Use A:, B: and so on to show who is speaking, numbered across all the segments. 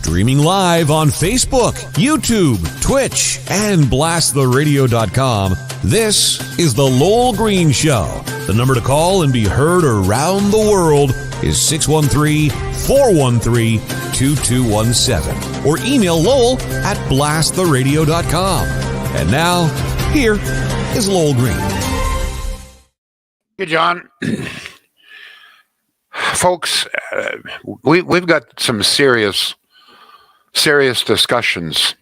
A: Streaming live on Facebook, YouTube, Twitch, and blasttheradio.com, this is The Lowell Green Show. The number to call and be heard around the world is 613-413-2217. Or email Lowell at blasttheradio.com. And now, here is Lowell Green.
B: Hey, John. Folks, we've got some serious discussions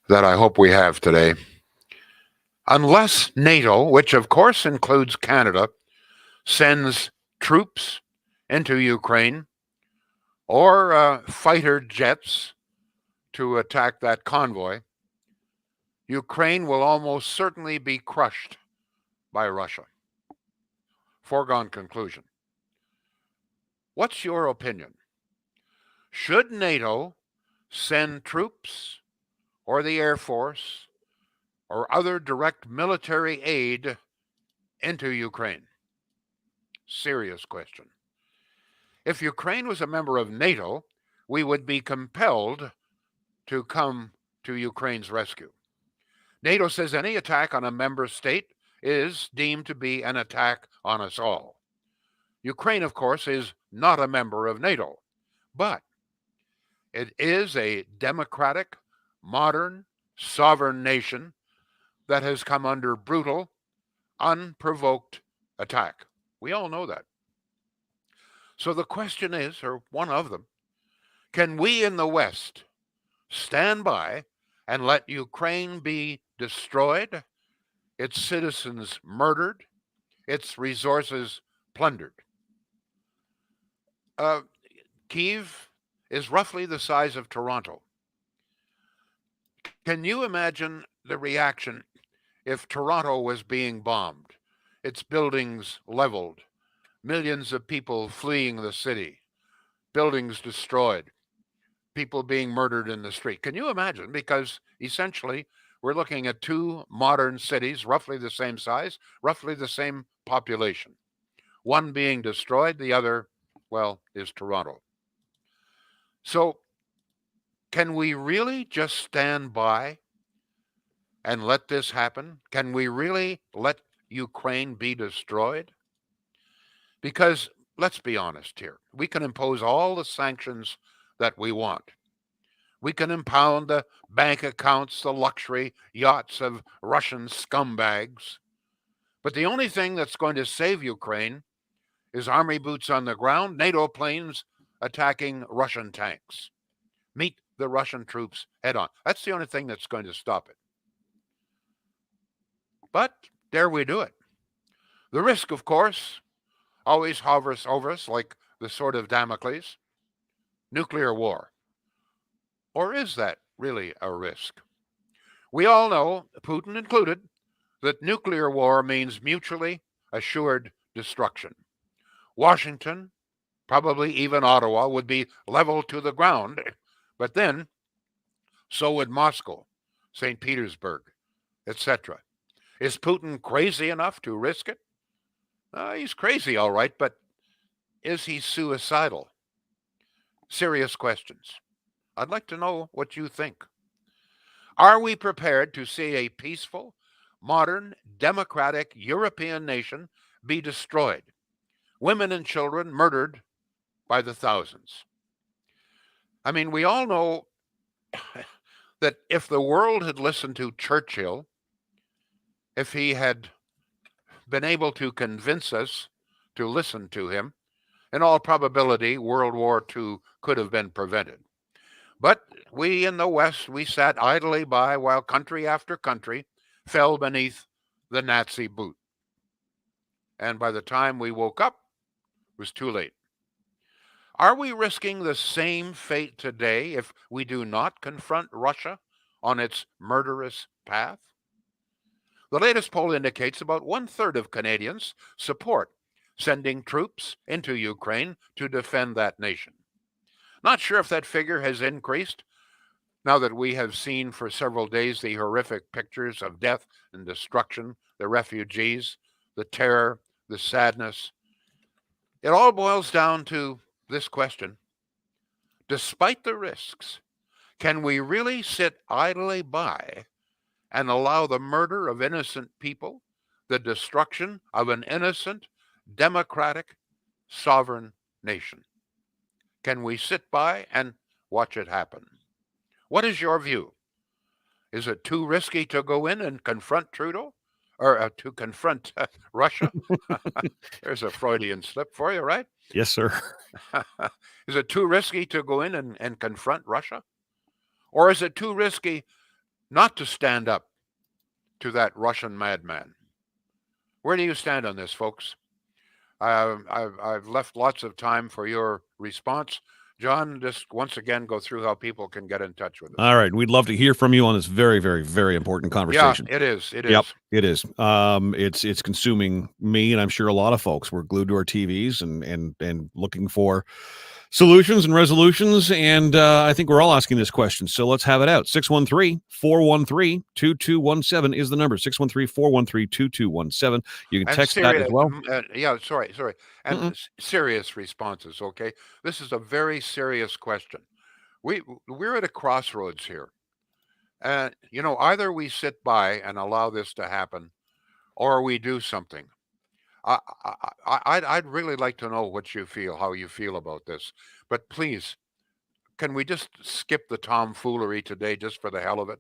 B: that I hope we have today. Unless NATO, which of course includes Canada, sends troops into Ukraine or fighter jets to attack that convoy, Ukraine will almost certainly be crushed by Russia. Foregone conclusion. What's your opinion? Should NATO send troops or the Air Force or other direct military aid into Ukraine? Serious question. If Ukraine was a member of NATO, we would be compelled to come to Ukraine's rescue. NATO says any attack on a member state is deemed to be an attack on us all. Ukraine, of course, is not a member of NATO, but it is a democratic, modern, sovereign nation that has come under brutal, unprovoked attack. We all know that. So the question is, or one of them, can we in the West stand by and let Ukraine be destroyed, its citizens murdered, its resources plundered? Kyiv is roughly the size of Toronto. Can you imagine the reaction if Toronto was being bombed, its buildings leveled, millions of people fleeing the city, buildings destroyed, people being murdered in the street? Can you imagine? Because essentially, we're looking at two modern cities, roughly the same size, roughly the same population. One being destroyed, the other, well, is Toronto. So, can we really just stand by and let this happen? Can we really let Ukraine be destroyed? Because, let's be honest here, we can impose all the sanctions that we want. We can impound the bank accounts, the luxury yachts of Russian scumbags. But the only thing that's going to save Ukraine is army boots on the ground, NATO planes attacking Russian tanks. Meet the Russian troops head on. That's the only thing that's going to stop it. But dare we do it? The risk, of course, always hovers over us like the sword of Damocles. Nuclear war. Or is that really a risk? We all know, Putin included, that nuclear war means mutually assured destruction. Washington, probably even Ottawa, would be leveled to the ground, but then so would Moscow, St. Petersburg, etc. Is Putin crazy enough to risk it? He's crazy, all right, but is he suicidal? Serious questions. I'd like to know what you think. Are we prepared to see a peaceful, modern, democratic European nation be destroyed? Women and children murdered by the thousands. I mean, we all know that if the world had listened to Churchill, if he had been able to convince us to listen to him, in all probability, World War II could have been prevented. But we in the West, we sat idly by while country after country fell beneath the Nazi boot. And by the time we woke up, it was too late. Are we risking the same fate today if we do not confront Russia on its murderous path? The latest poll indicates about 1/3 of Canadians support sending troops into Ukraine to defend that nation. Not sure if that figure has increased now that we have seen for several days the horrific pictures of death and destruction, the refugees, the terror, the sadness. It all boils down to this question. despite the risks, can we really sit idly by and allow the murder of innocent people, the destruction of an innocent, democratic, sovereign nation? Can we sit by and watch it happen? What is your view? Is it too risky to go in and confront Trudeau? Or to confront Russia? There's a Freudian slip for you, right?
A: Yes, sir.
B: Is it too risky to go in and confront Russia? Or is it too risky not to stand up to that Russian madman? Where do you stand on this, folks? I've left lots of time for your response. John, just once again go through how people can get in touch with us.
A: All right. We'd love to hear from you on this very, very, very important conversation.
B: Yeah, it is. It
A: Yep,
B: is.
A: it is. It's consuming me, and I'm sure a lot of folks. We're glued to our TVs and looking for solutions and resolutions, and I think we're all asking this question. So let's have it out. 613-413-2217 is the number. 613-413-2217. You can
B: And
A: text that as well.
B: yeah, sorry. And
A: Mm-mm.
B: serious responses, okay? This is a very serious question. We're at a crossroads here. And either we sit by and allow this to happen, or we do something. I'd really like to know how you feel about this. But please, can we just skip the tomfoolery today, just for the hell of it,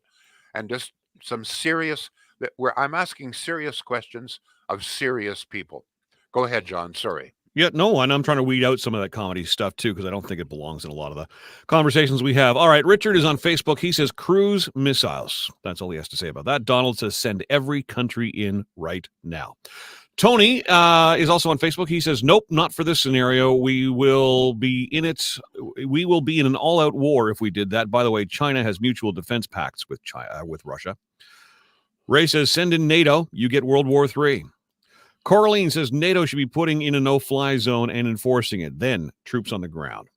B: and just some serious where I'm asking serious questions of serious people. Go ahead, John. Sorry.
A: Yeah, no, and I'm trying to weed out some of that comedy stuff too, because I don't think it belongs in a lot of the conversations we have. All right, Richard is on Facebook. He says cruise missiles. That's all he has to say about that. Donald says send every country in right now. Tony is also on Facebook. He says, nope, not for this scenario. We will be in an all-out war if we did that. By the way, China has mutual defense pacts with Russia. Ray says, send in NATO. You get World War III. Coraline says NATO should be putting in a no-fly zone and enforcing it. Then troops on the ground.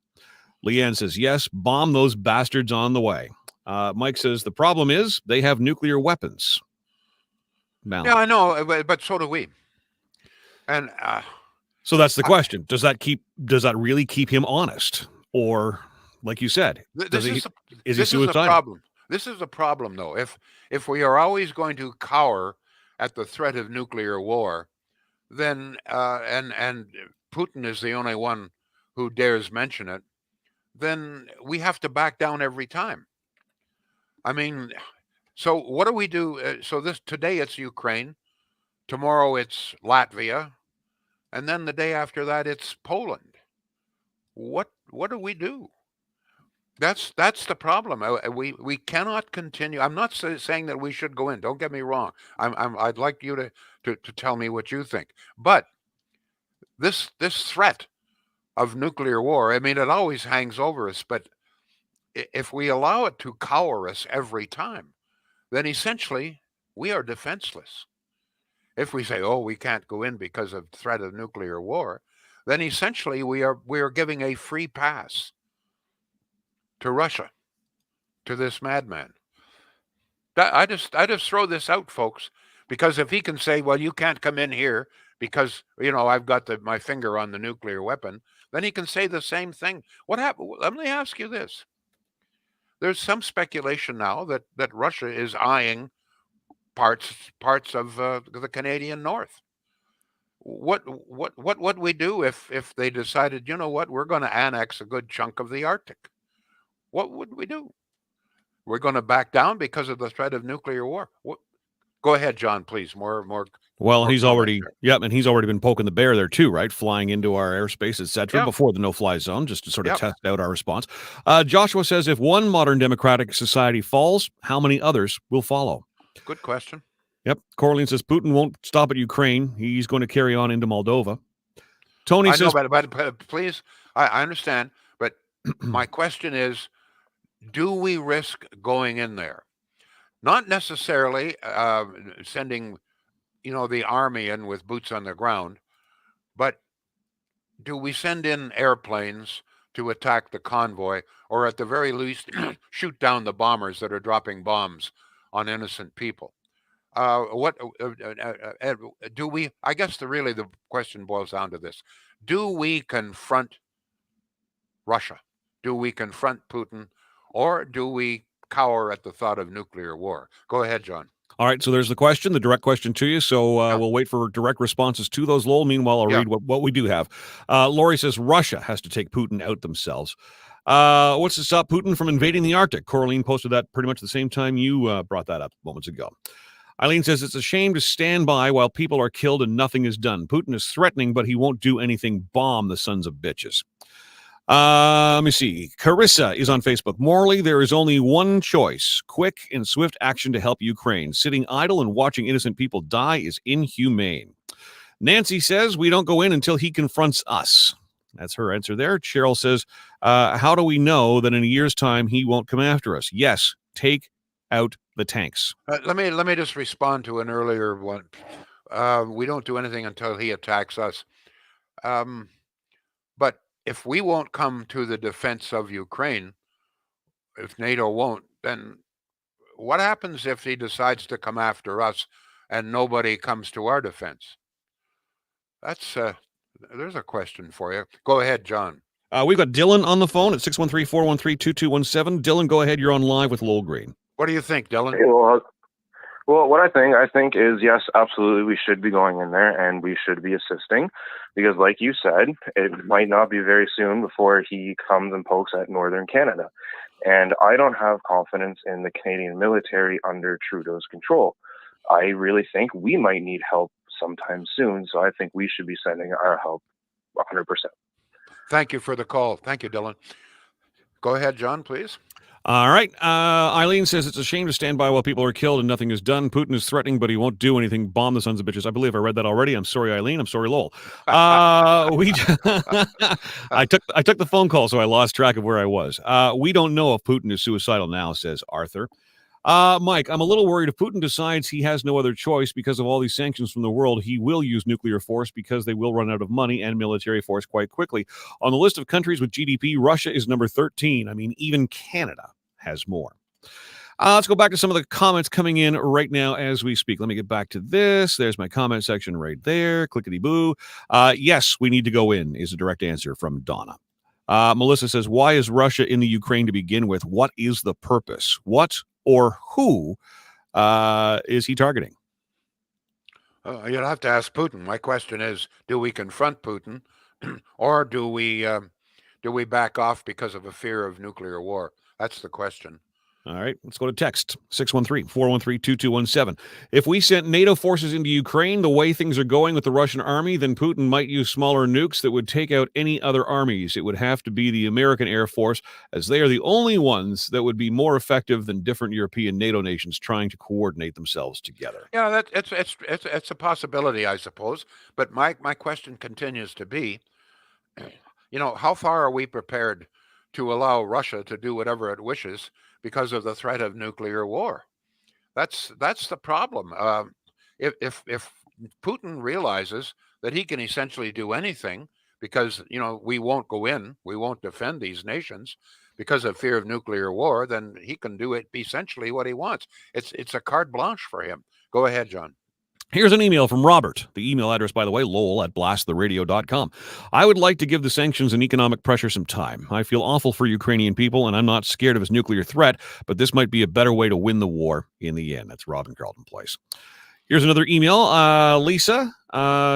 A: Leanne says, yes, bomb those bastards on the way. Mike says, the problem is they have nuclear weapons. Now,
B: yeah, I know, but so do we. And
A: so that's the question. Does that really keep him honest? Or, like you said, is he suicidal?
B: This is a problem, though. If we are always going to cower at the threat of nuclear war, then and Putin is the only one who dares mention it, then we have to back down every time. I mean, so what do we do? So today it's Ukraine, tomorrow it's Latvia, and then the day after that it's Poland. What do we do? That's the problem. We cannot continue. I'm not saying that we should go in. Don't get me wrong. I'd like you to tell me what you think. But this threat of nuclear war, I mean, it always hangs over us. But if we allow it to cower us every time, then essentially we are defenseless. If we say, "Oh, we can't go in because of threat of nuclear war," then essentially we are giving a free pass to Russia, to this madman. I just throw this out, folks, because if he can say, "Well, you can't come in here because I've got my finger on the nuclear weapon," then he can say the same thing. What happened? Let me ask you this: there's some speculation now that Russia is eyeing parts of the Canadian North. What would we do if they decided, we're going to annex a good chunk of the Arctic? What would we do? We're going to back down because of the threat of nuclear war. Go ahead, John, please. More.
A: Well, he's already been poking the bear there too, right? Flying into our airspace, etc., before the no-fly zone, just to sort of test out our response. Joshua says, if one modern democratic society falls, how many others will follow?
B: Good question.
A: Yep. Coraline says Putin won't stop at Ukraine. He's going to carry on into Moldova. Tony says,
B: but please, I understand, but my question is, do we risk going in there? Not necessarily sending, the army in with boots on the ground, but do we send in airplanes to attack the convoy, or at the very least shoot down the bombers that are dropping bombs on innocent people? Do we? I guess the question boils down to this: do we confront Russia? Do we confront Putin, or do we cower at the thought of nuclear war? Go ahead, John.
A: All right, so there's the question, the direct question to you. So
B: Yeah.
A: we'll wait for direct responses to those, Lowell. Meanwhile, I'll
B: Yeah.
A: read what we do have. Lori says Russia has to take Putin out themselves. What's to stop Putin from invading the Arctic? Coraline posted that pretty much the same time you brought that up moments ago. Eileen says it's a shame to stand by while people are killed and nothing is done. Putin is threatening, but he won't do anything. Bomb the sons of bitches. Let me see. Carissa is on Facebook. Morally, there is only one choice: quick and swift action to help Ukraine. Sitting idle and watching innocent people die is inhumane. Nancy says we don't go in until he confronts us. That's her answer there. Cheryl says, how do we know that in a year's time he won't come after us? Yes, take out the tanks.
B: Let me just respond to an earlier one. We don't do anything until he attacks us. But if we won't come to the defense of Ukraine, if NATO won't, then what happens if he decides to come after us and nobody comes to our defense? That's there's a question for you. Go ahead, John.
A: We've got Dylan on the phone at 613-413-2217. Dylan, go ahead. You're on live with Lowell Green.
B: What do you think, Dylan?
C: Hey, well, what I think is, yes, absolutely, we should be going in there and we should be assisting, because like you said, it might not be very soon before he comes and pokes at northern Canada. And I don't have confidence in the Canadian military under Trudeau's control. I really think we might need help sometime soon, so I think we should be sending our help 100%.
B: Thank you for the call. Thank you, Dylan. Go ahead, John, please.
A: All right. Eileen says it's a shame to stand by while people are killed and nothing is done. Putin is threatening, but he won't do anything. Bomb the sons of bitches. I believe I read that already. I'm sorry, Eileen. I'm sorry, Lowell. I took the phone call, so I lost track of where I was. We don't know if Putin is suicidal now, says Arthur. Mike, I'm a little worried if Putin decides he has no other choice because of all these sanctions from the world, he will use nuclear force because they will run out of money and military force quite quickly. On the list of countries with GDP, Russia is number 13. I mean, even Canada has more. Let's go back to some of the comments coming in right now as we speak. Let me get back to this. There's my comment section right there. Clickety-boo. Yes, we need to go in is a direct answer from Donna. Melissa says, why is Russia in the Ukraine to begin with? What is the purpose? What or who is he targeting?
B: You'd have to ask Putin. My question is, do we confront Putin or do we back off because of a fear of nuclear war? That's the question.
A: All right, let's go to text, 613-413-2217. If we sent NATO forces into Ukraine the way things are going with the Russian army, then Putin might use smaller nukes that would take out any other armies. It would have to be the American Air Force, as they are the only ones that would be more effective than different European NATO nations trying to coordinate themselves together.
B: Yeah, it's a possibility, I suppose. But my question continues to be, how far are we prepared to allow Russia to do whatever it wishes because of the threat of nuclear war? That's the problem. If Putin realizes that he can essentially do anything because we won't go in, we won't defend these nations because of fear of nuclear war, then he can do it essentially what he wants. It's a carte blanche for him. Go ahead, John.
A: Here's an email from Robert. The email address, by the way, lowell@blasttheradio.com. I would like to give the sanctions and economic pressure some time. I feel awful for Ukrainian people, and I'm not scared of his nuclear threat, but this might be a better way to win the war in the end. That's Robin Carlton Place. Here's another email. Lisa,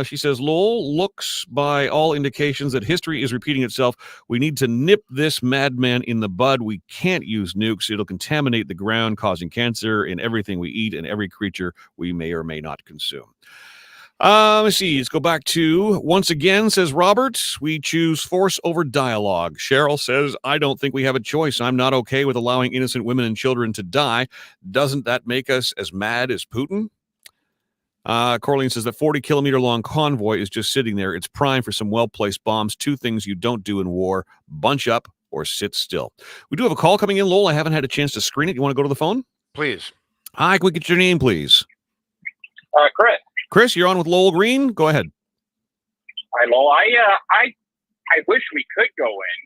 A: she says, Lowell, looks by all indications that history is repeating itself. We need to nip this madman in the bud. We can't use nukes. It'll contaminate the ground, causing cancer in everything we eat and every creature we may or may not consume. Let's see. Let's go back to, once again, says Robert, we choose force over dialogue. Cheryl says, I don't think we have a choice. I'm not okay with allowing innocent women and children to die. Doesn't that make us as mad as Putin? Corleen says that 40-kilometer long convoy is just sitting there. It's prime for some well-placed bombs. Two things you don't do in war: bunch up or sit still. We do have a call coming in, Lowell. I haven't had a chance to screen it. You want to go to the phone?
B: Please.
A: Hi, can we get your name, please?
D: Chris.
A: Chris, you're on with Lowell Green. Go ahead.
D: Hi, Lowell. I wish we could go in,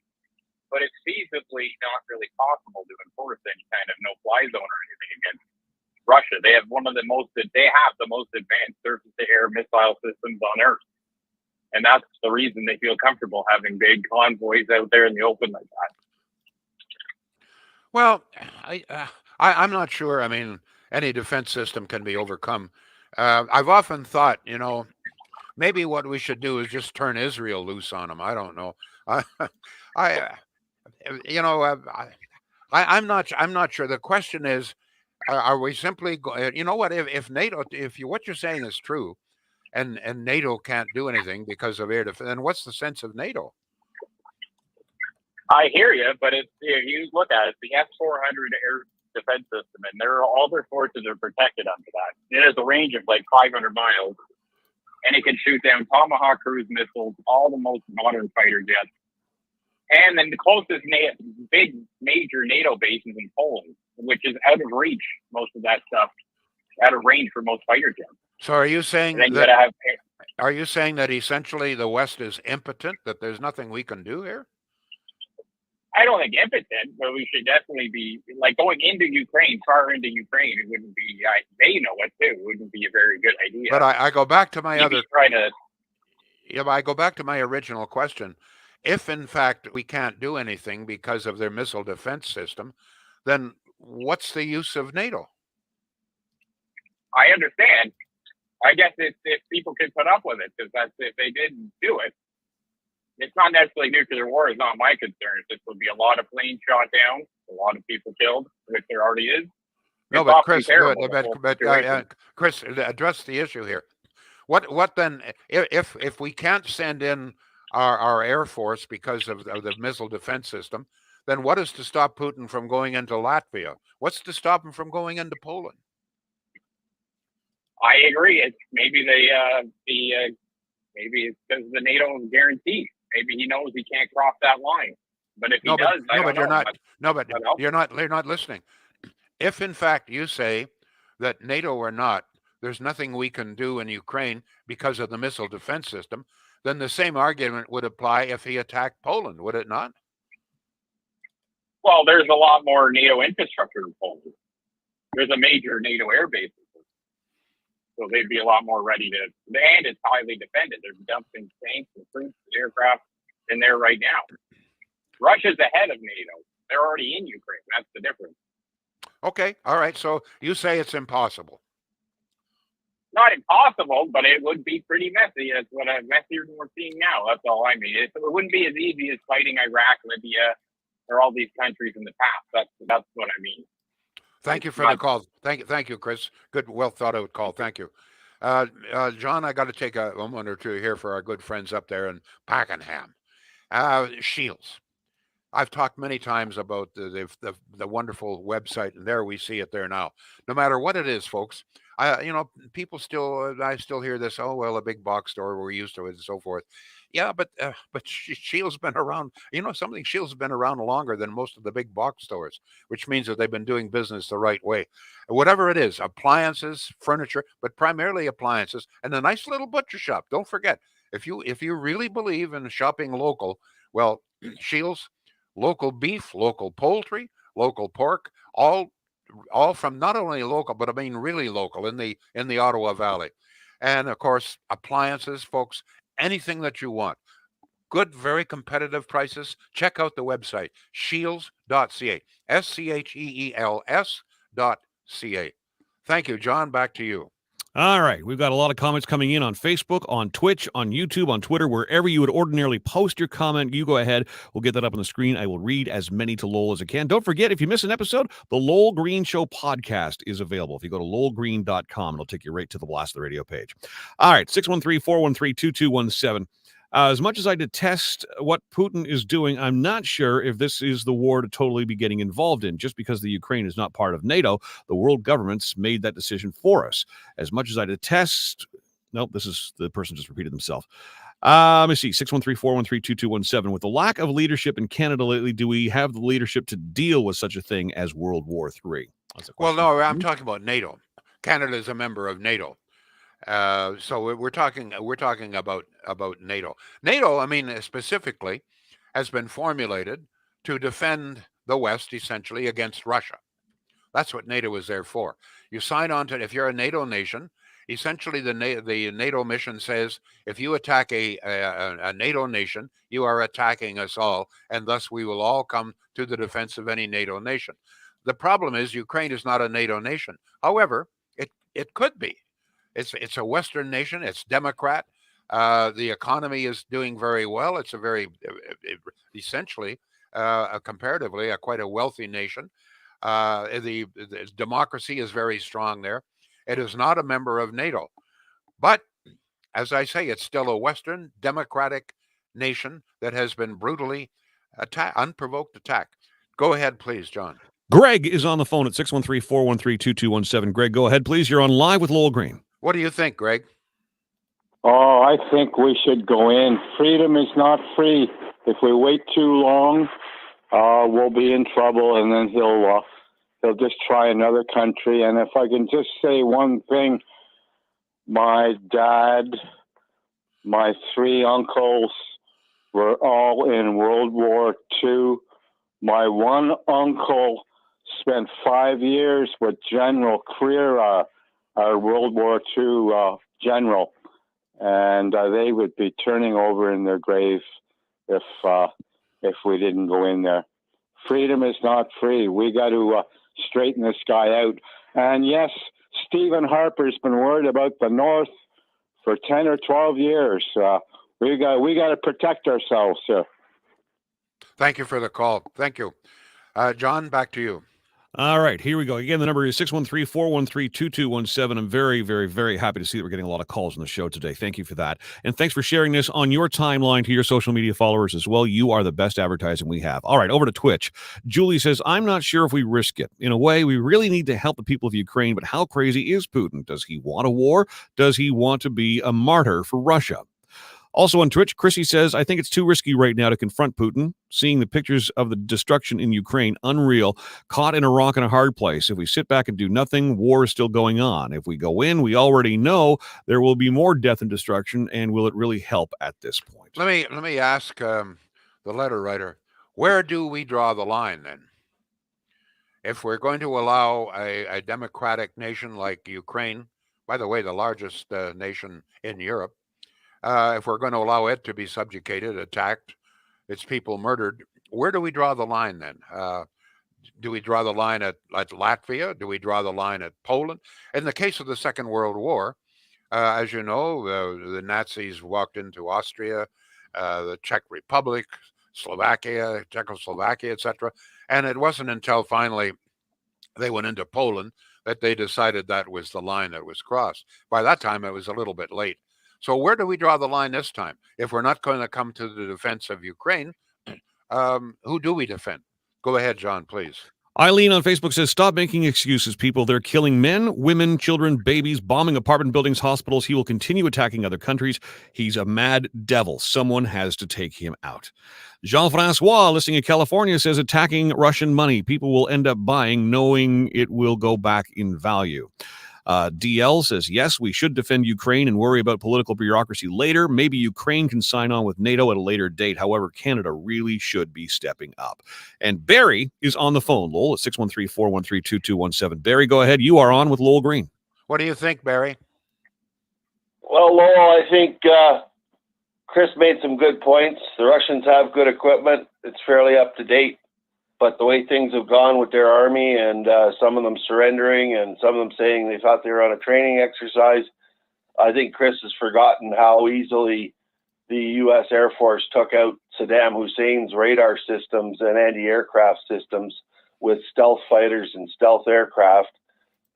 D: but it's feasibly not really possible to enforce any kind of no-fly zone or anything against Russia. They have the most advanced surface-to-air missile systems on Earth. And that's the reason they feel comfortable having big convoys out there in the open like that.
B: Well, I'm not sure. I mean, any defense system can be overcome. I've often thought, maybe what we should do is just turn Israel loose on them. I don't know. I, I you know, I'm not sure. The question is, are we simply, you know what? If NATO, if you what you're saying is true, and NATO can't do anything because of air defense, then what's the sense of NATO?
D: I hear you, but if you look at it, the S-400 air defense system, and all their forces are protected under that. It has a range of like 500 miles, and it can shoot down Tomahawk cruise missiles, all the most modern fighter jets. And then the closest big major NATO base is in Poland, which is out of reach, most of that stuff, out of range for most fighter jets.
B: So are you saying
D: And then you gotta have,
B: are you saying that essentially the West is impotent, that there's nothing we can do here?
D: I don't think impotent, but we should definitely be like going into Ukraine, far into Ukraine. It wouldn't be. They know it too. It wouldn't be a very good idea.
B: But I go back to my
D: Maybe
B: other.
D: try to.
B: Yeah, but I go back to my original question. If in fact we can't do anything because of their missile defense system, then what's the use of NATO?
D: I understand. I guess if people can put up with it, because that's if they didn't do it. It's not necessarily nuclear war is not my concern. This would be a lot of planes shot down, a lot of people killed, which there already is.
B: No, but Chris, Chris, address the issue here. What then? If we can't send in our air force because of the missile defense system, then what is to stop Putin from going into Latvia? What's to stop him from going into Poland?
D: I agree. It's maybe maybe it's because the NATO is guaranteed. Maybe he knows he can't cross that line. But if he does,
B: you're not listening. If in fact you say that NATO or not, there's nothing we can do in Ukraine because of the missile defense system, then the same argument would apply if he attacked Poland, would it not?
D: Well, there's a lot more NATO infrastructure in Poland. There's a major NATO air base. So they'd be a lot more ready to, and it's highly defended. There's dumping tanks and troops and aircraft in there right now. Russia's ahead of NATO. They're already in Ukraine. That's the difference.
B: Okay. All right. So you say it's impossible.
D: Not impossible, but it would be pretty messy. That's what messier than we're seeing now. That's all I mean. It wouldn't be as easy as fighting Iraq, Libya, or all these countries in the past. That's what I mean.
B: Thank you for the call. Thank you, Chris. Good, well thought out call. Thank you. John, I got to take a moment or two here for our good friends up there in Pakenham. Shields. I've talked many times about the wonderful website, and there we see it there now. No matter what it is, folks, people still, I still hear this. Oh well, a big box store, we're used to it, and so forth. Yeah, but Shields been around. Shields has been around longer than most of the big box stores, which means that they've been doing business the right way. Whatever it is, appliances, furniture, but primarily appliances, and a nice little butcher shop. Don't forget, if you really believe in shopping local, well, Shields. Local beef, local poultry, local pork, all from not only local, but I mean really local in the Ottawa Valley. And of course, appliances, folks, anything that you want. Good, very competitive prices. Check out the website, shields.ca. SCHEELS.ca. Thank you, John. Back to you.
A: All right. We've got a lot of comments coming in on Facebook, on Twitch, on YouTube, on Twitter, wherever you would ordinarily post your comment. You go ahead. We'll get that up on the screen. I will read as many to Lowell as I can. Don't forget, if you miss an episode, the Lowell Green Show podcast is available. If you go to lowellgreen.com, it'll take you right to the Blast of the Radio page. All right. 613-413-2217. As much as I detest what Putin is doing, I'm not sure if this is the war to totally be getting involved in. Just because the Ukraine is not part of NATO, the world governments made that decision for us. As much as I detest... Nope, this is the person just repeated themselves. Let me see, 613-413-2217. With the lack of leadership in Canada lately, do we have the leadership to deal with such a thing as World War III?
B: Well, no, I'm talking about NATO. Canada is a member of NATO. So we're talking about NATO. NATO, I mean, specifically, has been formulated to defend the West essentially against Russia. That's what NATO is there for. You sign on to it. If you're a NATO nation, essentially the NATO mission says if you attack a NATO nation, you are attacking us all, and thus we will all come to the defense of any NATO nation. The problem is Ukraine is not a NATO nation. However, it could be. It's a Western nation. It's Democrat. The economy is doing very well. It's a very essentially comparatively quite a wealthy nation. The democracy is very strong there. It is not a member of NATO, but as I say, it's still a Western democratic nation that has been brutally unprovoked attacked. Go ahead, please, John.
A: Greg is on the phone at 613-413-2217. Greg, go ahead, please. You're on Live with Lowell Green.
B: What do you think, Greg?
E: Oh, I think we should go in. Freedom is not free. If we wait too long, we'll be in trouble, and then he'll just try another country. And if I can just say one thing, my dad, my 3 uncles were all in World War II. My one uncle spent 5 years with General Creera, our World War II general, and they would be turning over in their grave if we didn't go in there. Freedom is not free. We got to straighten this guy out. And yes, Stephen Harper's been worried about the North for 10 or 12 years. We got to protect ourselves, sir.
B: Thank you for the call. Thank you. John, back to you.
A: All right, here we go. Again, the number is 613-413-2217. I'm very, very, very happy to see that we're getting a lot of calls on the show today. Thank you for that. And thanks for sharing this on your timeline to your social media followers as well. You are the best advertising we have. All right, over to Twitch. Julie says, I'm not sure if we risk it. In a way, we really need to help the people of Ukraine, but how crazy is Putin? Does he want a war? Does he want to be a martyr for Russia? Also on Twitch, Chrissy says, I think it's too risky right now to confront Putin. Seeing the pictures of the destruction in Ukraine, unreal, caught in a rock and a hard place. If we sit back and do nothing, war is still going on. If we go in, we already know there will be more death and destruction, and will it really help at this point?
B: Let me ask the letter writer, where do we draw the line then? If we're going to allow a democratic nation like Ukraine, by the way, the largest nation in Europe, if we're going to allow it to be subjugated, attacked, its people murdered, where do we draw the line then? Do we draw the line at Latvia? Do we draw the line at Poland? In the case of the Second World War, as you know, the Nazis walked into Austria, the Czech Republic, Slovakia, Czechoslovakia, etc. And it wasn't until finally they went into Poland that they decided that was the line that was crossed. By that time, it was a little bit late. So where do we draw the line this time? If we're not going to come to the defense of Ukraine, who do we defend? Go ahead, John, please.
A: Eileen on Facebook says, stop making excuses, people. They're killing men, women, children, babies, bombing apartment buildings, hospitals. He will continue attacking other countries. He's a mad devil. Someone has to take him out. Jean-Francois, listening in California, says, attacking Russian money. People will end up buying, knowing it will go back in value. DL says, yes, we should defend Ukraine and worry about political bureaucracy later. Maybe Ukraine can sign on with NATO at a later date. However, Canada really should be stepping up. And Barry is on the phone, Lowell, at 613-413-2217. Barry, go ahead. You are on with Lowell Green.
B: What do you think, Barry?
F: Well, Lowell, I think Chris made some good points. The Russians have good equipment. It's fairly up to date. But the way things have gone with their army and some of them surrendering and some of them saying they thought they were on a training exercise, I think Chris has forgotten how easily the U.S. Air Force took out Saddam Hussein's radar systems and anti-aircraft systems with stealth fighters and stealth aircraft.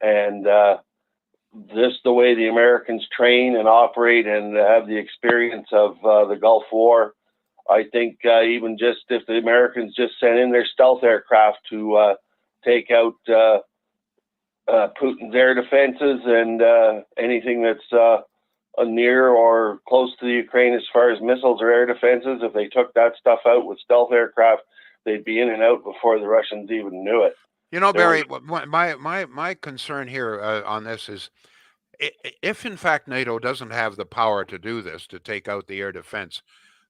F: And just the way the Americans train and operate and have the experience of the Gulf War, I think even just if the Americans just sent in their stealth aircraft to take out Putin's air defenses and anything that's near or close to the Ukraine as far as missiles or air defenses, if they took that stuff out with stealth aircraft, they'd be in and out before the Russians even knew it.
B: You know, Barry, my concern here on this is if in fact NATO doesn't have the power to do this, to take out the air defense,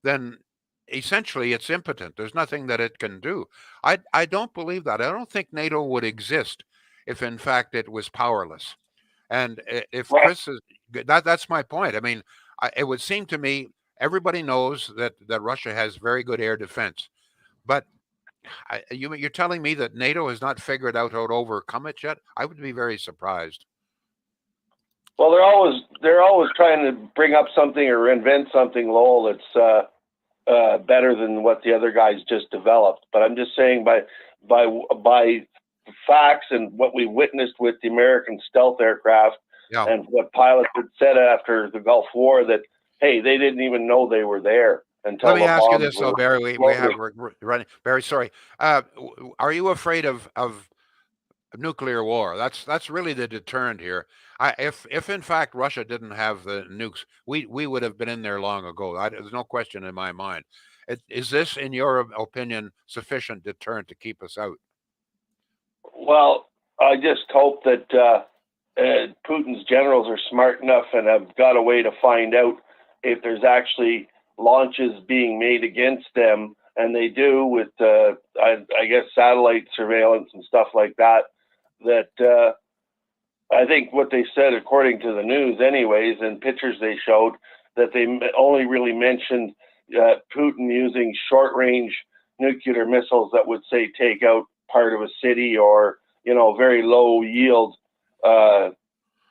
B: then essentially it's impotent. There's nothing that it can do. I don't believe that. I don't think NATO would exist if in fact it was powerless. And if That's my point. I mean, it would seem to me everybody knows that Russia has very good air defense, but you're telling me that NATO has not figured out how to overcome it yet? I would be very surprised.
F: Well, they're always trying to bring up something or invent something, Lowell, that's better than what the other guys just developed. But I'm just saying by facts and what we witnessed with the American stealth aircraft and what pilots had said after the Gulf War, that hey, they didn't even know they were there until.
B: Let me ask you this, though, Barry. We're running. Barry, sorry. Are you afraid of nuclear war? That's really the deterrent here. If in fact Russia didn't have the nukes, we would have been in there long ago. There's no question in my mind. Is this, in your opinion, sufficient deterrent to keep us out?
F: Well, I just hope that Putin's generals are smart enough and have got a way to find out if there's actually launches being made against them, and they do with, I guess, satellite surveillance and stuff like that. That I think what they said, according to the news, anyways, and pictures they showed, that they only really mentioned Putin using short-range nuclear missiles that would, say, take out part of a city or, very low yield.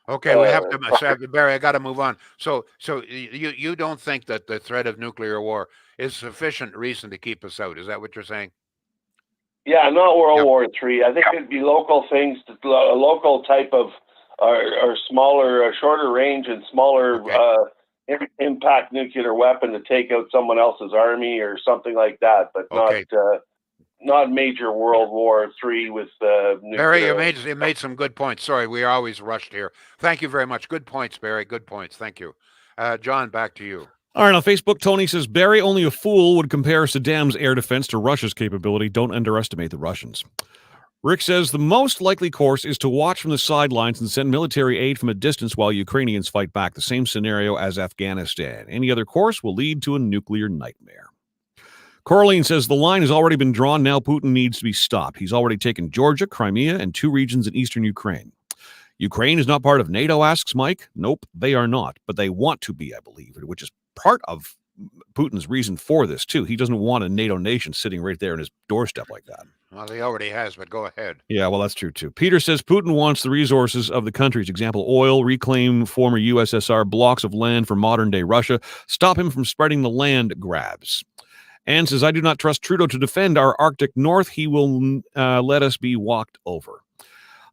B: Okay, we have to, Barry. I got to move on. So you don't think that the threat of nuclear war is sufficient reason to keep us out? Is that what you're saying?
F: Yeah, not World War III. I think it'd be local things, a local type of, or smaller, shorter range and smaller impact nuclear weapon to take out someone else's army or something like that, but not major World War III with nuclear.
B: Barry, you made some good points. Sorry, we are always rushed here. Thank you very much. Good points, Barry. Good points. Thank you. John, back to you.
A: All right, on Facebook, Tony says, Barry, only a fool would compare Saddam's air defense to Russia's capability. Don't underestimate the Russians. Rick says, the most likely course is to watch from the sidelines and send military aid from a distance while Ukrainians fight back. The same scenario as Afghanistan. Any other course will lead to a nuclear nightmare. Coraline says, the line has already been drawn. Now Putin needs to be stopped. He's already taken Georgia, Crimea, and 2 regions in eastern Ukraine. Ukraine is not part of NATO, asks Mike. Nope, they are not, but they want to be, I believe, which is part of Putin's reason for this, too. He doesn't want a NATO nation sitting right there in his doorstep like that.
B: Well, he already has, but go ahead.
A: Yeah, well, that's true, too. Peter says Putin wants the resources of the countries. Example, oil, reclaim former USSR blocks of land for modern-day Russia. Stop him from spreading the land grabs. Anne says, I do not trust Trudeau to defend our Arctic North. He will let us be walked over.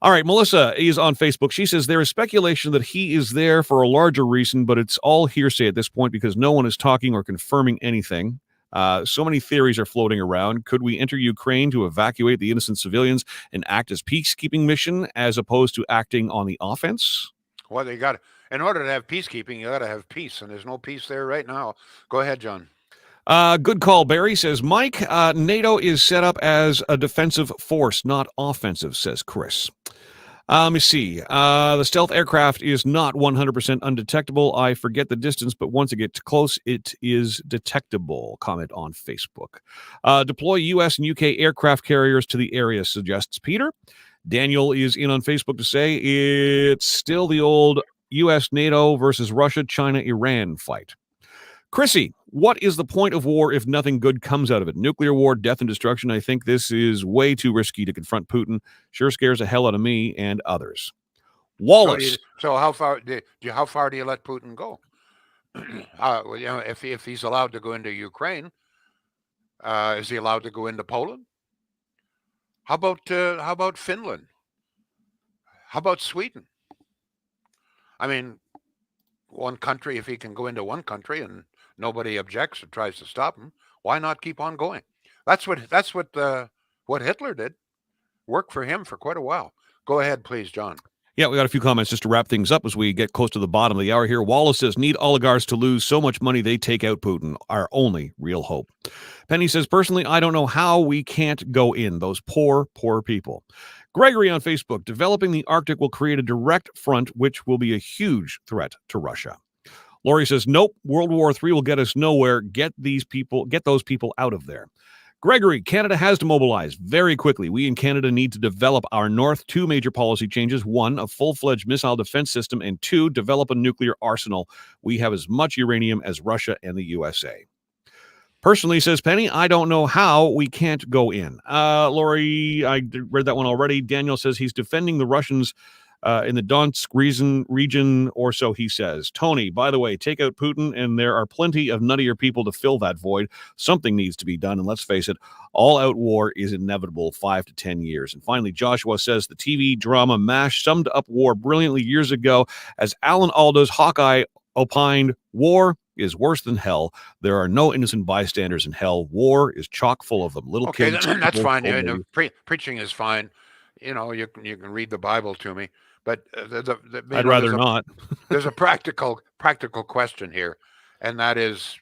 A: All right, Melissa is on Facebook. She says there is speculation that he is there for a larger reason, but it's all hearsay at this point because no one is talking or confirming anything. So many theories are floating around. Could we enter Ukraine to evacuate the innocent civilians and act as peacekeeping mission as opposed to acting on the offense?
B: Well, in order to have peacekeeping, you got to have peace, and there's no peace there right now. Go ahead, John.
A: Good call, Barry, says Mike. NATO is set up as a defensive force, not offensive, says Chris. Let me see. The stealth aircraft is not 100% undetectable. I forget the distance, but once it gets close, it is detectable. Comment on Facebook. Deploy U.S. and U.K. aircraft carriers to the area, suggests Peter. Daniel is in on Facebook to say it's still the old U.S. NATO versus Russia, China, Iran fight. Chrissy, what is the point of war if nothing good comes out of it? Nuclear war, death and destruction. I think this is way too risky to confront Putin. Sure scares the hell out of me and others. Wallace.
B: So how far do you let Putin go? If he's allowed to go into Ukraine, is he allowed to go into Poland? How about Finland? How about Sweden? I mean, one country, if he can go into one country and nobody objects or tries to stop him, why not keep on going? That's what Hitler did. Worked for him for quite a while. Go ahead, please, John.
A: Yeah, we got a few comments just to wrap things up as we get close to the bottom of the hour here. Wallace says, need oligarchs to lose so much money they take out Putin. Our only real hope. Penny says, personally, I don't know how we can't go in. Those poor, poor people. Gregory on Facebook, developing the Arctic will create a direct front, which will be a huge threat to Russia. Lori says, nope, World War III will get us nowhere. Get those people out of there. Gregory, Canada has to mobilize very quickly. We in Canada need to develop our North. 2 major policy changes. 1, a full-fledged missile defense system. And 2, develop a nuclear arsenal. We have as much uranium as Russia and the USA. Personally, says Penny, I don't know how we can't go in. Lori, I read that one already. Daniel says he's defending the Russians in the Donetsk region, or so he says. Tony, by the way, take out Putin, and there are plenty of nuttier people to fill that void. Something needs to be done, and let's face it, all-out war is inevitable 5 to 10 years. And finally, Joshua says the TV drama MASH summed up war brilliantly years ago, as Alan Alda's Hawkeye opined, war is worse than hell. There are no innocent bystanders in hell. War is chock full of them. Little kids.
B: That's fine. Preaching is fine. You know, you can read the Bible to me, but
A: I'd rather not.
B: There's a practical question here, and that is,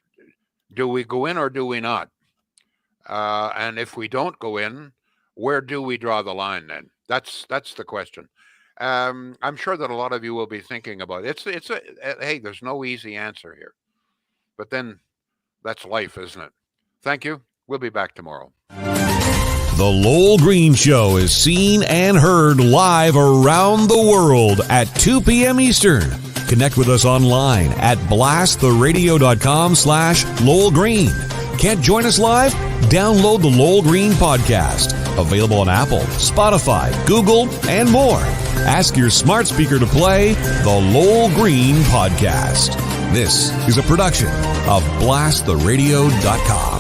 B: do we go in or do we not? And if we don't go in, where do we draw the line then? That's the question. I'm sure that a lot of you will be thinking about it. Hey, there's no easy answer here. But then that's life, isn't it? Thank you. We'll be back tomorrow.
A: The Lowell Green Show is seen and heard live around the world at 2 p.m. Eastern. Connect with us online at blasttheradio.com/Lowell Green. Can't join us live? Download the Lowell Green podcast. Available on Apple, Spotify, Google, and more. Ask your smart speaker to play the Lowell Green podcast. This is a production of blasttheradio.com.